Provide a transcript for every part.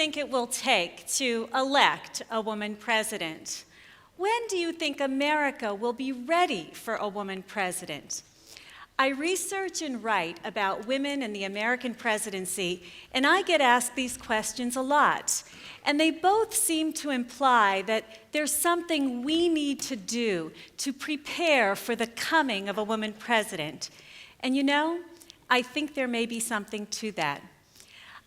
think it will take to elect a woman president? When do you think America will be ready for a woman president? I research and write about women in the American presidency, and I get asked these questions a lot. And they both seem to imply that there's something we need to do to prepare for the coming of a woman president. And you know, I think there may be something to that.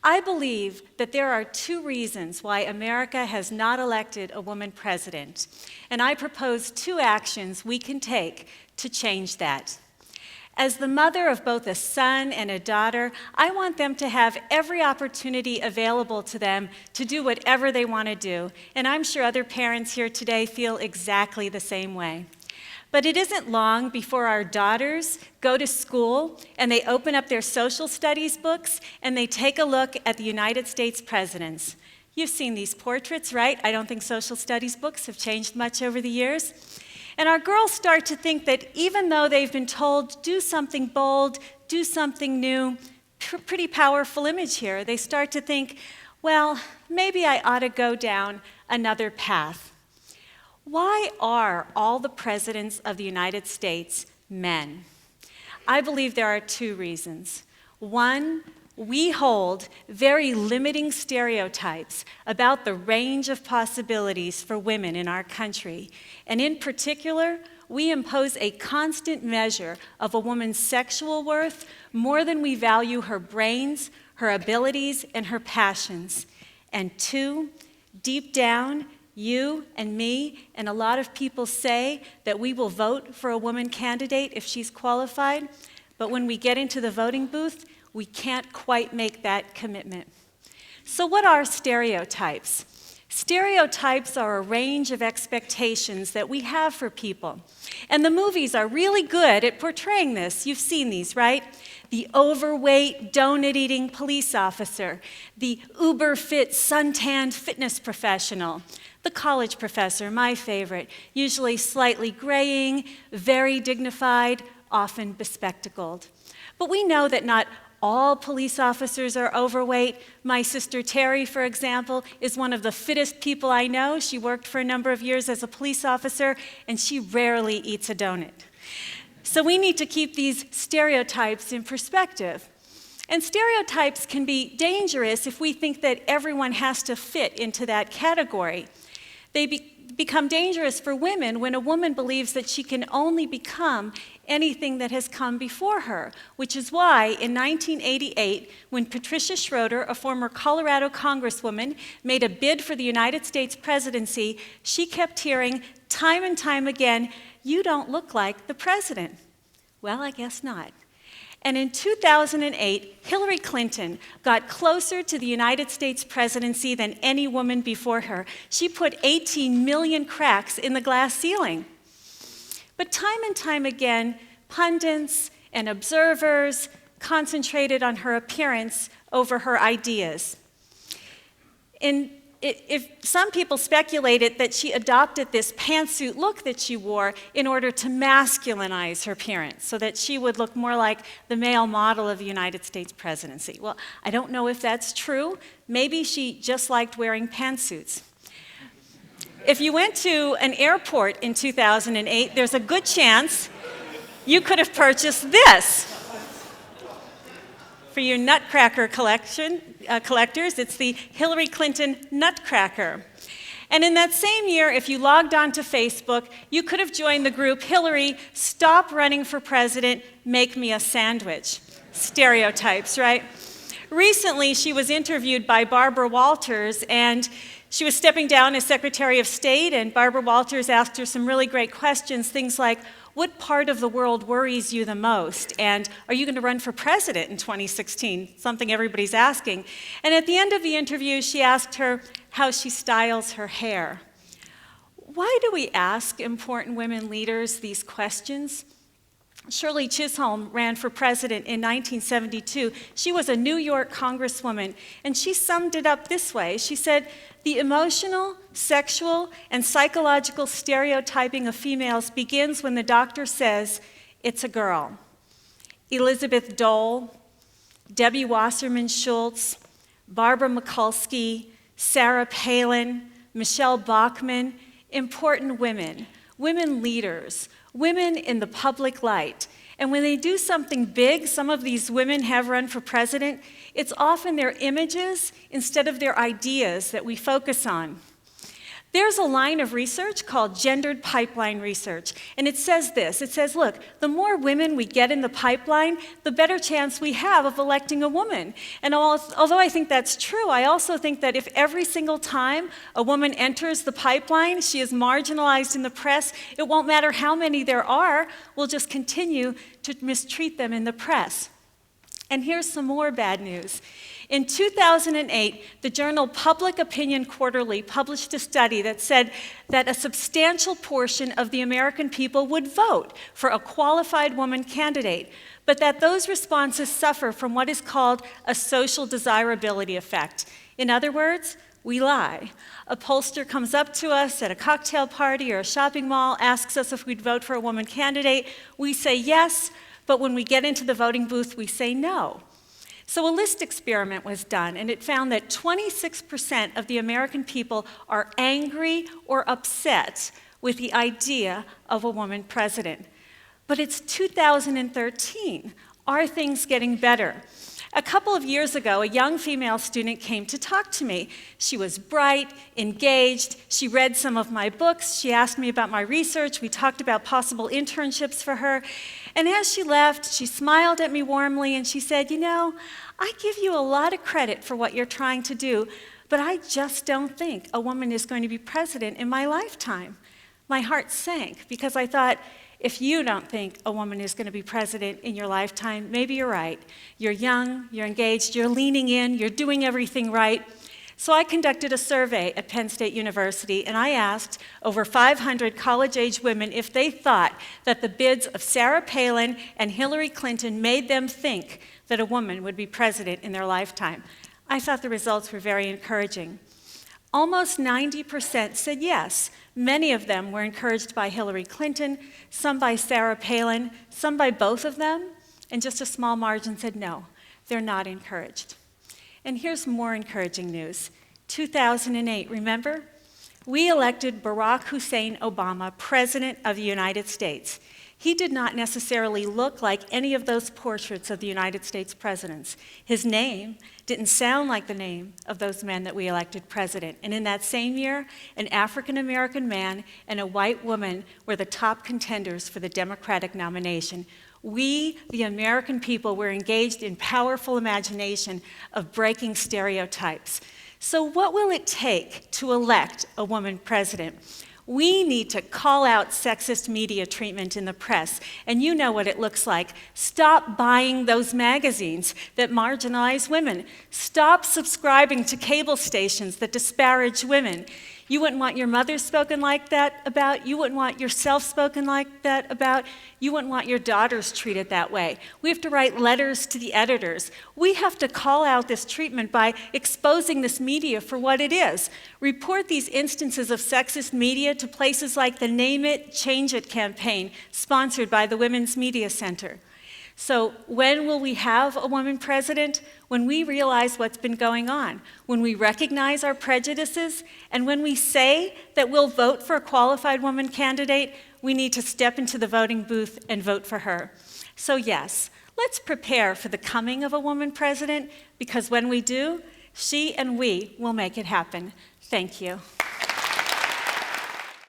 I believe that there are two reasons why America has not elected a woman president, and I propose two actions we can take to change that. As the mother of both a son and a daughter, I want them to have every opportunity available to them to do whatever they want to do, and I'm sure other parents here today feel exactly the same way. But it isn't long before our daughters go to school and they open up their social studies books and they take a look at the United States presidents. You've seen these portraits, right? I don't think social studies books have changed much over the years. And our girls start to think that even though they've been told, do something bold, do something new, pretty powerful image here, they start to think, well, maybe I ought to go down another path. Why are all the presidents of the United States men? I believe there are two reasons. One, we hold very limiting stereotypes about the range of possibilities for women in our country. And in particular, we impose a constant measure of a woman's sexual worth more than we value her brains, her abilities, and her passions. And two, deep down, you and me and a lot of people say that we will vote for a woman candidate if she's qualified, but when we get into the voting booth, we can't quite make that commitment. So what are stereotypes? Stereotypes are a range of expectations that we have for people. And the movies are really good at portraying this. You've seen these, right? The overweight, donut-eating police officer, the uber-fit, suntanned fitness professional, the college professor, my favorite, usually slightly graying, very dignified, often bespectacled. But we know that not all police officers are overweight. My sister Terry, for example, is one of the fittest people I know. She worked for a number of years as a police officer, and she rarely eats a donut. So we need to keep these stereotypes in perspective. And stereotypes can be dangerous if we think that everyone has to fit into that category. They become dangerous for women when a woman believes that she can only become anything that has come before her, which is why in 1988, when Patricia Schroeder, a former Colorado congresswoman, made a bid for the United States presidency, she kept hearing time and time again, "You don't look like the president." Well, I guess not. And in 2008, Hillary Clinton got closer to the United States presidency than any woman before her. She put 18 million cracks in the glass ceiling. But time and time again, pundits and observers concentrated on her appearance over her ideas. If some people speculated that she adopted this pantsuit look that she wore in order to masculinize her appearance, so that she would look more like the male model of the United States presidency. Well, I don't know if that's true. Maybe she just liked wearing pantsuits. If you went to an airport in 2008, there's a good chance you could have purchased this. For you Nutcracker collectors, it's the Hillary Clinton Nutcracker. And in that same year, if you logged on to Facebook, you could have joined the group, Hillary, Stop Running for President, Make Me a Sandwich. Stereotypes, right? Recently, she was interviewed by Barbara Walters, and she was stepping down as Secretary of State, and Barbara Walters asked her some really great questions, things like, what part of the world worries you the most? And are you going to run for president in 2016? Something everybody's asking. And at the end of the interview, she asked her how she styles her hair. Why do we ask important women leaders these questions? Shirley Chisholm ran for president in 1972. She was a New York congresswoman, and she summed it up this way. She said, the emotional, sexual, and psychological stereotyping of females begins when the doctor says, it's a girl. Elizabeth Dole, Debbie Wasserman Schultz, Barbara Mikulski, Sarah Palin, Michelle Bachmann, important women, women leaders, women in the public light. And when they do something big, some of these women have run for president, it's often their images instead of their ideas that we focus on. There's a line of research called gendered pipeline research, and it says this. It says, look, the more women we get in the pipeline, the better chance we have of electing a woman. And although I think that's true, I also think that if every single time a woman enters the pipeline, she is marginalized in the press, it won't matter how many there are, we'll just continue to mistreat them in the press. And here's some more bad news. In 2008, the journal Public Opinion Quarterly published a study that said that a substantial portion of the American people would vote for a qualified woman candidate, but that those responses suffer from what is called a social desirability effect. In other words, we lie. A pollster comes up to us at a cocktail party or a shopping mall, asks us if we'd vote for a woman candidate. We say yes, but when we get into the voting booth, we say no. So a list experiment was done, and it found that 26% of the American people are angry or upset with the idea of a woman president. But it's 2013. Are things getting better? A couple of years ago, a young female student came to talk to me. She was bright, engaged, she read some of my books, she asked me about my research, we talked about possible internships for her, and as she left, she smiled at me warmly and she said, you know, I give you a lot of credit for what you're trying to do, but I just don't think a woman is going to be president in my lifetime. My heart sank because I thought, if you don't think a woman is going to be president in your lifetime, maybe you're right. You're young, you're engaged, you're leaning in, you're doing everything right. So I conducted a survey at Penn State University, and I asked over 500 college-age women if they thought that the bids of Sarah Palin and Hillary Clinton made them think that a woman would be president in their lifetime. I thought the results were very encouraging. Almost 90% said yes. Many of them were encouraged by Hillary Clinton, some by Sarah Palin, some by both of them, and just a small margin said no, they're not encouraged. And here's more encouraging news. 2008, remember? We elected Barack Hussein Obama President of the United States. He did not necessarily look like any of those portraits of the United States presidents. His name didn't sound like the name of those men that we elected president. And in that same year, an African-American man and a white woman were the top contenders for the Democratic nomination. We, the American people, were engaged in powerful imagination of breaking stereotypes. So what will it take to elect a woman president? We need to call out sexist media treatment in the press, and you know what it looks like. Stop buying those magazines that marginalize women. Stop subscribing to cable stations that disparage women. You wouldn't want your mother spoken like that about. You wouldn't want yourself spoken like that about. You wouldn't want your daughters treated that way. We have to write letters to the editors. We have to call out this treatment by exposing this media for what it is. Report these instances of sexist media to places like the Name It, Change It campaign, sponsored by the Women's Media Center. So when will we have a woman president? When we realize what's been going on, when we recognize our prejudices, and when we say that we'll vote for a qualified woman candidate, we need to step into the voting booth and vote for her. So yes, let's prepare for the coming of a woman president, because when we do, she and we will make it happen. Thank you.